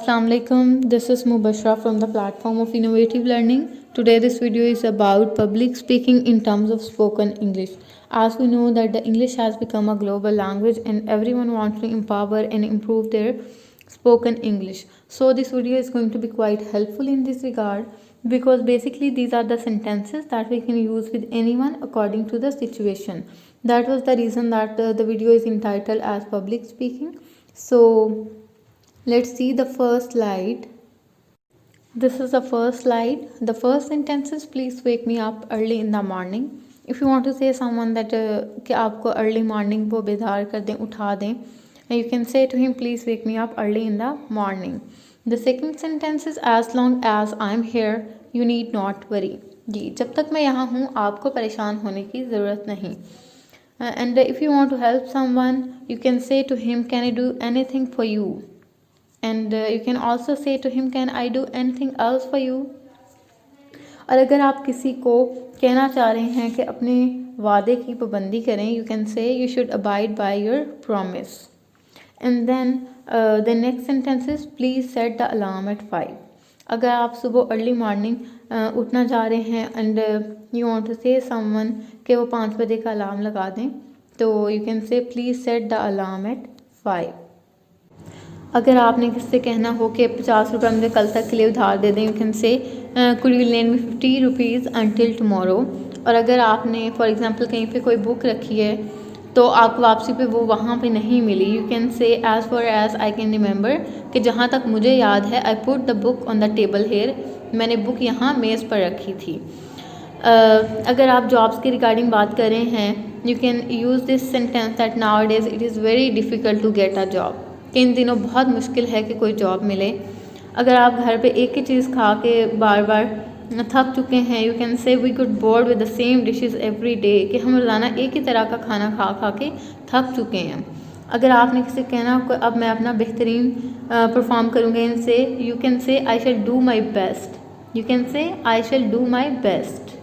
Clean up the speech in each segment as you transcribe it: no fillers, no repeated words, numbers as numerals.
Assalamu alaikum. This is Mubashra from the platform of Innovative Learning. Today this video is about public speaking in terms of spoken English. As we know that the English has become a global language and everyone wants to empower and improve their spoken English. So this video is going to be quite helpful in this regard because basically these are the sentences that we can use with anyone according to the situation. That was the reason that the video is entitled as public speaking. So let's see the first slide. This is the first slide. The first sentence is please wake me up early in the morning. If you want to say someone that कि आपको early morning वो बेदार कर दें, उठा दें, you can say to him please wake me up early in the morning. The second sentence is as long as I'm here you need not worry. जी, जब तक मैं यहाँ हूँ आपको परेशान होने की ज़रूरत नहीं. And if you want to help someone you can say to him can I do anything for you. And you can also say to him can I do anything else for you. और अगर आप किसी को कहना चाह रहे हैं कि अपने वादे की पाबंदी करें you can say you should abide by your promise. And then the next sentence is please set the alarm at 5. अगर आप सुबह अर्ली मॉर्निंग उठना चाह रहे हैं and you want to say someone कि वो 5 बजे का अलार्म लगा दें तो you can say please set the alarm eight 5. अगर आपने किससे कहना हो कि 50 रुपये मुझे कल तक के लिए उधार दे दें यू कैन से could you lend me 50 rupees until tomorrow. और अगर आपने फॉर एग्जांपल कहीं पे कोई बुक रखी है तो आपको वापसी पे वो वहाँ पे नहीं मिली you can say as far as I can remember कि जहाँ तक मुझे याद है I put the book on the table here, मैंने बुक यहाँ मेज़ पर रखी थी. अगर आप जॉब्स के रिगार्डिंग बात कर रहे हैं you can use this sentence that nowadays it is very difficult to get a job. कि इन दिनों बहुत मुश्किल है कि कोई जॉब मिले. अगर आप घर पे एक ही चीज़ खा के बार बार थक चुके हैं you can say we got bored with the same dishes every day कि हम रोज़ाना एक ही तरह का खाना खा खा के थक चुके हैं. अगर आपने किसी कहना हो अब मैं अपना बेहतरीन परफॉर्म करूँगा इनसे you can say I shall do my best. You can say I shall do my best.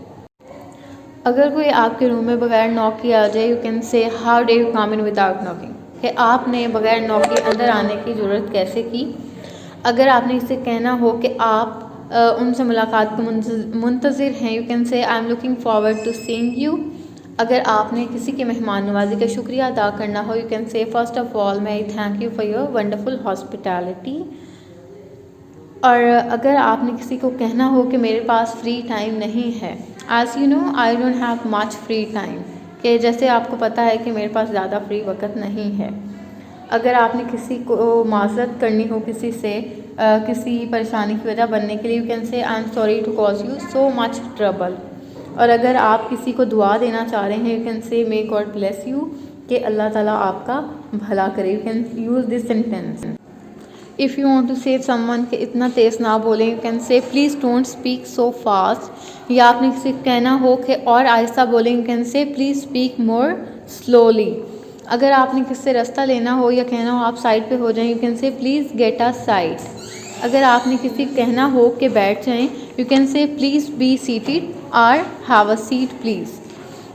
अगर कोई आपके रूम में बगैर नॉक किए आ जाए you can say how day you come in without knocking कि आपने बगैर नॉक के अंदर आने की ज़रूरत कैसे की. अगर आपने इससे कहना हो कि आप उनसे मुलाकात को मुंतज़िर हैं you can say I am looking forward to seeing you. अगर आपने किसी के मेहमान नवाजी का शुक्रिया अदा करना हो you can say first of all मैं thank you for your wonderful hospitality. और अगर आपने किसी को कहना हो कि मेरे पास फ्री टाइम नहीं है as you know I don't have much free time कि जैसे आपको पता है कि मेरे पास ज़्यादा फ्री वक्त नहीं है. अगर आपने किसी को माज़रत करनी हो किसी से किसी परेशानी की वजह बनने के लिए you can say I am sorry to cause you so much trouble. और अगर आप किसी को दुआ देना चाह रहे हैं यू कैन से मे गॉड ब्लेस यू कि अल्लाह ताला आपका भला करे. You can use this sentence. If you want to say someone कि इतना तेज़ ना बोलें you can say please don't speak so fast. या आपने किसी को कहना हो कि और आहिस्ता बोलें you can say please speak more slowly. अगर आपने किससे रास्ता लेना हो या कहना हो आप साइड पे हो जाएं you can say please get a side. अगर आपने किसी को कहना हो कि बैठ जाएं you can say please be seated और हैव अ सीट प्लीज़.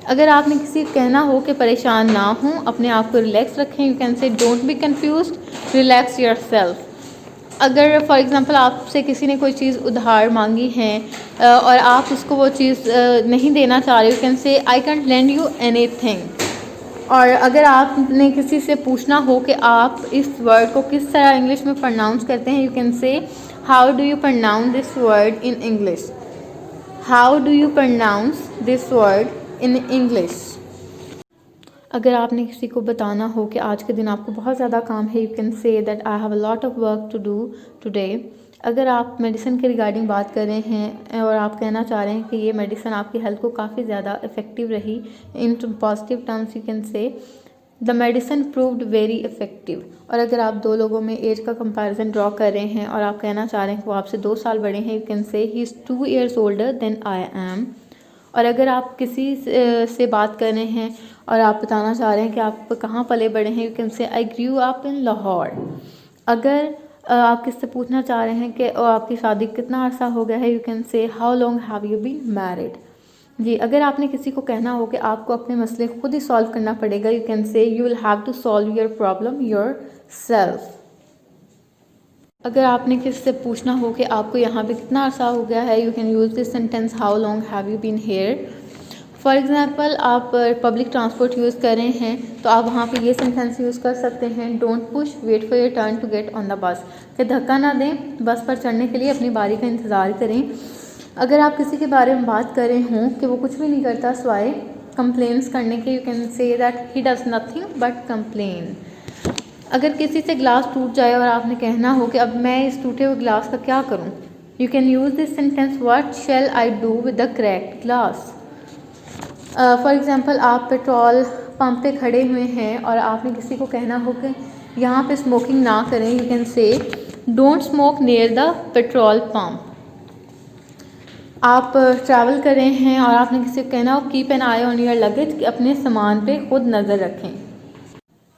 अगर आपने किसी को कहना हो कि परेशान ना हों अपने आप को रिलैक्स रखें you can say don't be confused relax yourself. अगर फॉर एग्ज़ाम्पल आपसे किसी ने कोई चीज़ उधार मांगी है और आप उसको वो चीज़ नहीं देना चाह रहे you can say I can't lend you anything. और अगर आपने किसी से पूछना हो कि आप इस वर्ड को किस तरह इंग्लिश में प्रोनाउंस करते हैं you can say how do you pronounce this word in English. How do you pronounce this word in English. अगर आपने किसी को बताना हो कि आज के दिन आपको बहुत ज़्यादा काम है you can say that I have a lot of work to do today. अगर आप मेडिसिन के रिगार्डिंग बात कर रहे हैं और आप कहना चाह रहे हैं कि ये मेडिसिन आपकी हेल्थ को काफ़ी ज़्यादा इफ़ेक्टिव रही in positive terms you can से the medicine proved very effective. और अगर आप दो लोगों में एज का कंपैरिजन ड्रॉ कर रहे हैं और आप कहना चाह रहे हैं कि वो आपसे 2 साल बड़े हैं you can say he is 2 years older than I am. और अगर आप किसी से बात कर रहे हैं और आप बताना चाह रहे हैं कि आप कहाँ पले बड़े हैं you can say I grew up in Lahore. अगर आप किससे पूछना चाह रहे हैं कि आपकी शादी कितना अर्सा हो गया है you can say how long have you been married. जी, अगर आपने किसी को कहना हो कि आपको अपने मसले खुद ही सॉल्व करना पड़ेगा you can say you will have to solve your problem yourself. अगर आपने किसी से पूछना हो कि आपको यहाँ पे कितना अर्सा हो गया है, you can use this sentence how long have you been here. For example आप पब्लिक ट्रांसपोर्ट यूज़ कर रहे हैं तो आप वहाँ पे ये सेंटेंस यूज़ कर सकते हैं, don't push, wait for your turn to get on the bus, कि धक्का ना दें, बस पर चढ़ने के लिए अपनी बारी का इंतज़ार करें। अगर आप किसी के बारे में बात कर रहे हों कि वो कुछ भी नहीं करता सिवाय कंप्लेंट्स करने के, you can say that he does nothing but complain. अगर किसी से ग्लास टूट जाए और आपने कहना हो कि अब मैं इस टूटे हुए ग्लास का क्या करूं, you can use this sentence what shell I do with the cracked glass. For example आप पेट्रोल पंप पे खड़े हुए हैं और आपने किसी को कहना हो कि यहाँ पे स्मोकिंग ना करें, you can say don't smoke near the petrol pump. आप ट्रैवल कर रहे हैं और आपने किसी को कहना हो keep an eye on your luggage, कि अपने सामान पे खुद नज़र रखें।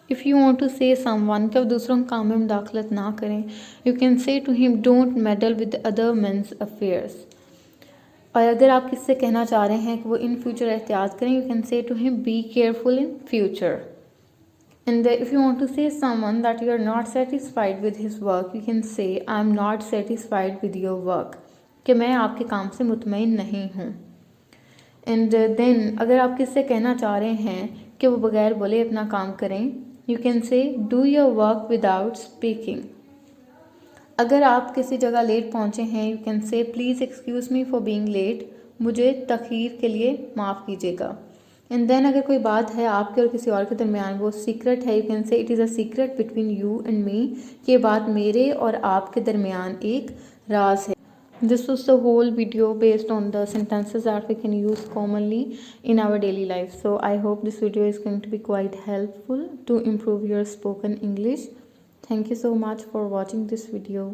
If you want to say someone कि आप दूसरों के काम में मुदाखलत ना करें, you can say to him don't meddle with other men's affairs. और अगर आप किससे कहना चाह रहे हैं कि वो इन फ्यूचर एहतियात करें, you can say to him be careful in future. And if you want to say someone that you are not satisfied with his work, you can say I am not satisfied with your work, कि मैं आपके काम से मुतमईन नहीं हूँ। And then अगर आप किससे कहना चाह रहे हैं कि वो बगैर बोले अपना काम करें, you can say do your work without speaking. अगर आप किसी जगह लेट पहुंचे हैं, you can say please excuse me for being late, मुझे तखीर के लिए माफ़ कीजिएगा। एंड देन अगर कोई बात है आपके और किसी और के दरमियान, वो सीक्रेट है, यू कैन से it is a secret between you and me, ये बात मेरे और आपके दरमियान एक राज है। This was the whole video based on the sentences that we can use commonly in our daily life. So I hope this video is going to be quite helpful to improve your spoken English. Thank you so much for watching this video.